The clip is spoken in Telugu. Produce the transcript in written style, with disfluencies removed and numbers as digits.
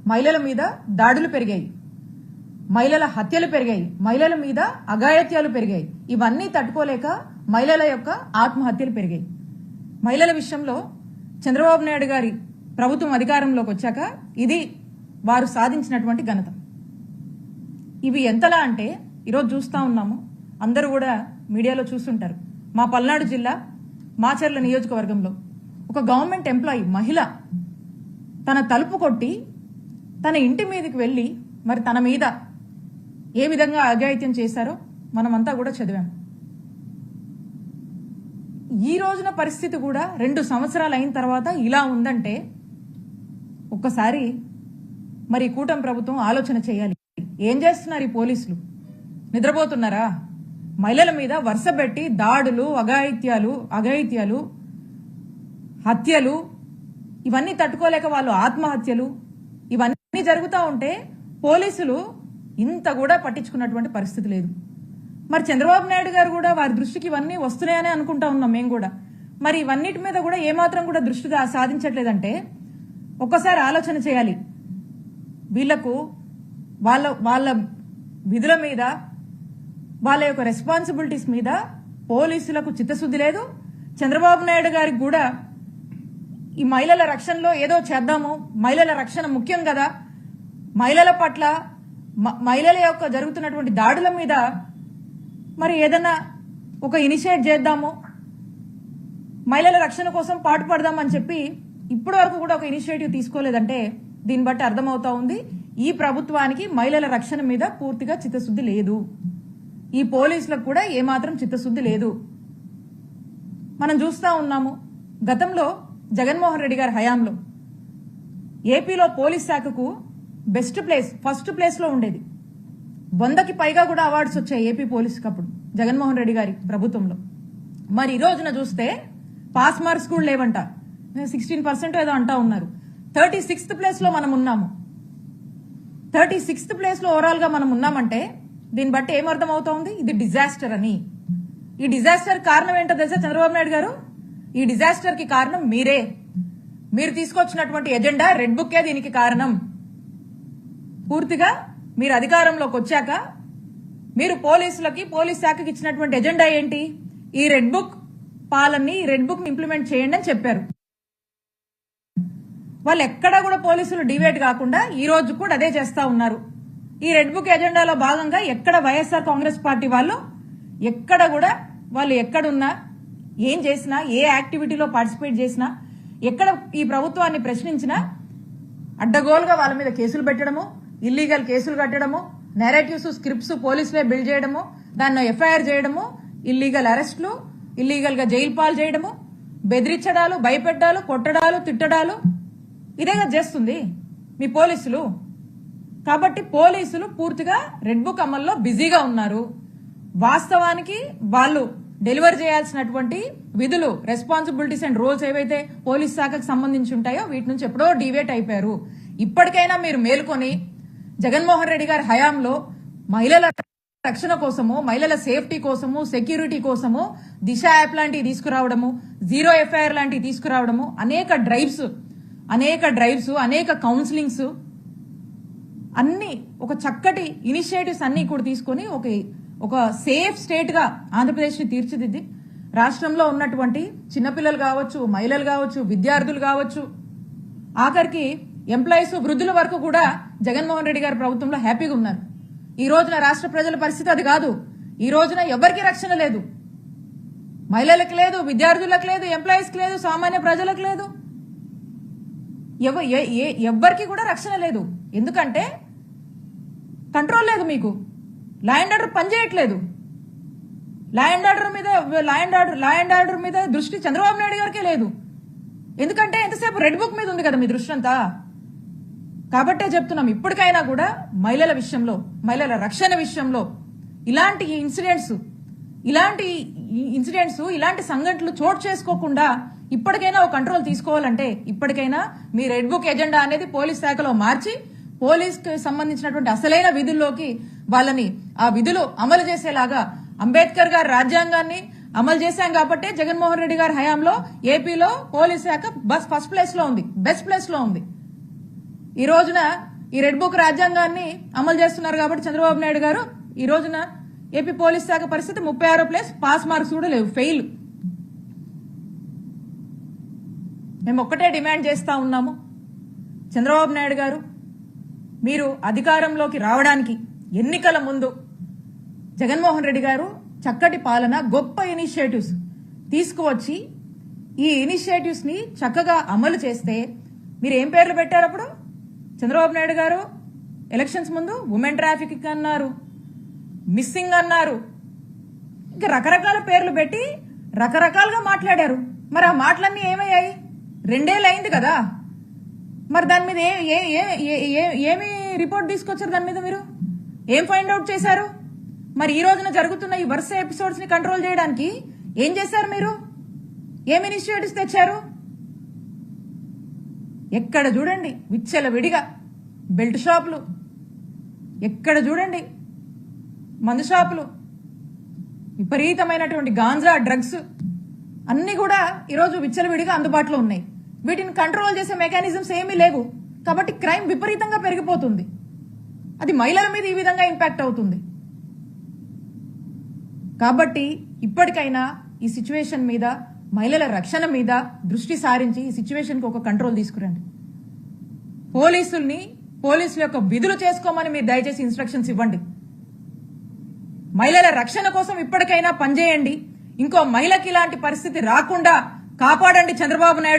మహిళల మీద దాడులు పెరిగాయి, మహిళల హత్యలు పెరిగాయి, మహిళల మీద అఘాయిత్యాలు పెరిగాయి. ఇవన్నీ తట్టుకోలేక మహిళల యొక్క ఆత్మహత్యలు పెరిగాయి. మహిళల విషయంలో చంద్రబాబు నాయుడు గారి ప్రభుత్వం అధికారంలోకి వచ్చాక ఇది వారు సాధించినటువంటి ఘనత. ఇవి ఎంతలా అంటే ఈరోజు చూస్తూ ఉన్నాము, అందరూ కూడా మీడియాలో చూస్తుంటారు. మా పల్నాడు జిల్లా మాచర్ల నియోజకవర్గంలో ఒక గవర్నమెంట్ ఎంప్లాయీ మహిళ తన తలుపు కొట్టి తన ఇంటి మీదకి వెళ్ళి మరి తన మీద ఏ విధంగా అఘాయిత్యం చేశారో మనమంతా కూడా చదివాము. ఈ రోజున పరిస్థితి కూడా 2 సంవత్సరాలు అయిన తర్వాత ఇలా ఉందంటే ఒక్కసారి మరి కూటమి ప్రభుత్వం ఆలోచన చేయాలి. ఏం చేస్తున్నారు ఈ పోలీసులు? నిద్రపోతున్నారా? మహిళల మీద వరుస పెట్టి దాడులు, అఘాయిత్యాలు, హత్యలు, ఇవన్నీ తట్టుకోలేక వాళ్ళు ఆత్మహత్యలు, ఇవన్నీ జరుగుతూ ఉంటే పోలీసులు ఇంత కూడా పట్టించుకున్నటువంటి పరిస్థితి లేదు. మరి చంద్రబాబు నాయుడు గారు కూడా వారి దృష్టికి ఇవన్నీ వస్తున్నాయని అనుకుంటా ఉన్నాం మేము కూడా. మరి ఇవన్నిటి మీద కూడా ఏమాత్రం కూడా దృష్టిగా సాధించట్లేదంటే ఒక్కసారి ఆలోచన చేయాలి. వీళ్లకు వాళ్ళ విధుల మీద, వాళ్ళ యొక్క రెస్పాన్సిబిలిటీస్ మీద పోలీసులకు చిత్తశుద్ధి లేదు. చంద్రబాబు నాయుడు గారికి కూడా ఈ మహిళల రక్షణలో ఏదో చేద్దాము, మహిళల రక్షణ ముఖ్యం కదా, మహిళల పట్ల మహిళల యొక్క జరుగుతున్నటువంటి దాడుల మీద మరి ఏదైనా ఒక ఇనిషియేట్ చేద్దాము, మహిళల రక్షణ కోసం పాటుపడదామని చెప్పి ఇప్పటి వరకు కూడా ఒక ఇనిషియేటివ్ తీసుకోలేదంటే దీన్ని బట్టి అర్థమవుతా ఉంది ఈ ప్రభుత్వానికి మహిళల రక్షణ మీద పూర్తిగా చిత్తశుద్ధి లేదు. ఈ పోలీసులకు కూడా ఏమాత్రం చిత్తశుద్ధి లేదు. మనం చూస్తా ఉన్నాము, గతంలో జగన్మోహన్ రెడ్డి గారి హయాంలో ఏపీలో పోలీస్ శాఖకు ఫస్ట్ ప్లేస్ లో ఉండేది. 100కి పైగా కూడా అవార్డ్స్ వచ్చాయి ఏపీ పోలీసుకి అప్పుడు జగన్మోహన్ రెడ్డి గారి ప్రభుత్వంలో. మరి ఈ రోజున చూస్తే పాస్ మార్క్స్ కూడా లేవంట, 16% ఏదో అంటా ఉన్నారు. 36th ప్లేస్ లో మనం ఉన్నాము. 36th ప్లేస్ లో ఓవరాల్ గా మనం ఉన్నామంటే దీన్ని బట్టి ఏమర్థం అవుతోంది? ఇది డిజాస్టర్ అని. ఈ డిజాస్టర్ కారణం ఏంటో తెలుసా చంద్రబాబు నాయుడు గారు? ఈ డిజాస్టర్ కి కారణం మీరే. మీరు తీసుకొచ్చినటువంటి ఎజెండా రెడ్ బుక్కే దీనికి కారణం. పూర్తిగా మీరు అధికారంలోకి వచ్చాక మీరు పోలీస్ శాఖకి ఇచ్చినటువంటి ఎజెండా ఏంటి? ఈ రెడ్ బుక్ పాలనని, ఈ రెడ్ బుక్ ని ఇంప్లిమెంట్ చేయండి అని చెప్పారు. వాళ్ళు ఎక్కడా కూడా పోలీసులు డివేట్ కాకుండా ఈ రోజు కూడా అదే చేస్తా ఉన్నారు. ఈ రెడ్ బుక్ ఎజెండాలో భాగంగా ఎక్కడ వైఎస్ఆర్ కాంగ్రెస్ పార్టీ వాళ్ళు ఎక్కడ కూడా వాళ్ళు ఎక్కడున్నా, ఏం చేసినా, ఏ యాక్టివిటీలో పార్టిసిపేట్ చేసినా, ఎక్కడ ఈ ప్రభుత్వాన్ని ప్రశ్నించినా అడ్డగోలుగా వాళ్ళ మీద కేసులు పెట్టడము, ఇల్లీగల్ కేసులు కట్టడము, నెరేటివ్స్, స్క్రిప్ట్స్ పోలీసులే బిల్డ్ చేయడము, దాన్ని ఎఫ్ఐఆర్ చేయడము, ఇల్లీగల్ అరెస్టులు, ఇల్లీగల్ గా జైలు పాలు చేయడము, బెదిరించడాలు, భయపెట్టాలు, కొట్టడాలు, తిట్టడాలు, ఇదేగా చేస్తుంది మీ పోలీసులు. కాబట్టి పోలీసులు పూర్తిగా రెడ్ బుక్ అమల్లో బిజీగా ఉన్నారు. వాస్తవానికి వాళ్ళు డెలివర్ చేయాల్సినటువంటి విధులు, రెస్పాన్సిబిలిటీస్ అండ్ రోల్స్ ఏవైతే పోలీస్ శాఖకు సంబంధించి ఉంటాయో వీటి నుంచి ఎప్పుడో డివేట్ అయిపోయారు. ఇప్పటికైనా మీరు మేల్కొని జగన్మోహన్ రెడ్డి గారి హయాంలో మహిళల రక్షణ కోసము, మహిళల సేఫ్టీ కోసము, సెక్యూరిటీ కోసము దిశ యాప్ లాంటివి తీసుకురావడము, జీరో ఎఫ్ఐఆర్ లాంటివి తీసుకురావడము, అనేక డ్రైవ్స్, అనేక కౌన్సిలింగ్స్, అన్ని ఒక చక్కటి ఇనిషియేటివ్స్ అన్ని కూడా తీసుకొని ఒక సేఫ్ స్టేట్ గా ఆంధ్రప్రదేశ్ ని తీర్చిదిద్ది రాష్ట్రంలో ఉన్నటువంటి చిన్నపిల్లలు కావచ్చు, మహిళలు కావచ్చు, విద్యార్థులు కావచ్చు, ఆఖరికి ఎంప్లాయీస్, వృద్ధుల వరకు కూడా జగన్మోహన్ రెడ్డి గారి ప్రభుత్వంలో హ్యాపీగా ఉన్నారు. ఈ రోజున రాష్ట్ర ప్రజల పరిస్థితి అది కాదు. ఈ రోజున ఎవరికి రక్షణ లేదు. మహిళలకు లేదు, విద్యార్థులకు లేదు, ఎంప్లాయీస్కి లేదు, సామాన్య ప్రజలకు లేదు, ఎవ్వరికి కూడా రక్షణ లేదు. ఎందుకంటే కంట్రోల్ లేదు మీకు. లా అండ్ ఆర్డర్ పనిచేయట్లేదు. లా అండ్ ఆర్డర్ మీద దృష్టి చంద్రబాబు నాయుడు గారికే లేదు. ఎందుకంటే ఎంతసేపు రెడ్ బుక్ మీద ఉంది కదా మీ దృష్టి అంతా. కాబట్టే చెప్తున్నాం, ఇప్పటికైనా కూడా మహిళల విషయంలో, మహిళల రక్షణ విషయంలో ఇలాంటి ఇన్సిడెంట్స్, ఇలాంటి సంఘటనలు చోటు చేసుకోకుండా ఇప్పటికైనా ఒక కంట్రోల్ తీసుకోవాలంటే ఇప్పటికైనా మీ రెడ్ బుక్ ఎజెండా అనేది పోలీస్ శాఖలో మార్చి పోలీస్ కి సంబంధించినటువంటి అసలైన విధుల్లోకి వాళ్ళని ఆ విధులు అమలు చేసేలాగా, అంబేద్కర్ గారి రాజ్యాంగాన్ని అమలు చేశాం కాబట్టి జగన్మోహన్ రెడ్డి గారి హయాంలో ఏపీలో పోలీస్ శాఖ ఫస్ట్ ప్లేస్ లో ఉంది, బెస్ట్ ప్లేస్ లో ఉంది. ఈ రోజున ఈ రెడ్ బుక్ రాజ్యాంగాన్ని అమలు చేస్తున్నారు కాబట్టి చంద్రబాబు నాయుడు గారు ఈ రోజున ఏపీ పోలీస్ శాఖ పరిస్థితి 36 పాస్ మార్క్స్ కూడా లేవు, ఫెయిల్. మేము ఒక్కటే డిమాండ్ చేస్తా ఉన్నాము, చంద్రబాబు నాయుడు గారు మీరు అధికారంలోకి రావడానికి ఎన్నికల ముందు జగన్మోహన్ రెడ్డి గారు చక్కటి పాలన, గొప్ప ఇనిషియేటివ్స్ తీసుకువచ్చి ఈ ఇనిషియేటివ్స్ ని చక్కగా అమలు చేస్తే మీరు ఏం పేర్లు పెట్టారు అప్పుడు? చంద్రబాబు నాయుడు గారు ఎలక్షన్స్ ముందు ఉమెన్ ట్రాఫికింగ్ అన్నారు, మిస్సింగ్ అన్నారు, ఇంకా రకరకాల పేర్లు పెట్టి రకరకాలుగా మాట్లాడారు. మరి ఆ మాటలన్నీ ఏమయ్యాయి? 2 ఏళ్ళు అయింది కదా. మరి దాని మీద ఏమి రిపోర్ట్ తీసుకొచ్చారు? దాని మీద మీరు ఏం ఫైండ్ అవుట్ చేశారు? మరి ఈ రోజున జరుగుతున్న ఈ వరుస ఎపిసోడ్స్ ని కంట్రోల్ చేయడానికి ఏం చేశారు? మీరు ఏం ఇనిషియేటివ్స్ తెచ్చారు? ఎక్కడ చూడండి విచ్చల విడిగా బెల్ట్ షాపులు, ఎక్కడ చూడండి మందు షాపులు, విపరీతమైనటువంటి గాంజా, డ్రగ్స్ అన్ని కూడా ఈరోజు విచ్చలవిడిగా అందుబాటులో ఉన్నాయి. వీటిని కంట్రోల్ చేసే మెకానిజమ్స్ ఏమీ లేవు కాబట్టి క్రైమ్ విపరీతంగా పెరిగిపోతుంది. అది మహిళల మీద ఈ విధంగా ఇంపాక్ట్ అవుతుంది. కాబట్టి ఇప్పటికైనా ఈ సిచ్యువేషన్ మీద, మహిళల రక్షణ మీద దృష్టి సారించి ఈ సిచ్యువేషన్ కి ఒక కంట్రోల్ తీసుకురండి. పోలీసుల యొక్క విధులు చేసుకోమని మీరు దయచేసి ఇన్స్ట్రక్షన్స్ ఇవ్వండి. మహిళల రక్షణ కోసం ఇప్పటికైనా పనిచేయండి. ఇంకో మహిళకి ఇలాంటి పరిస్థితి రాకుండా కాపాడండి చంద్రబాబు నాయుడు.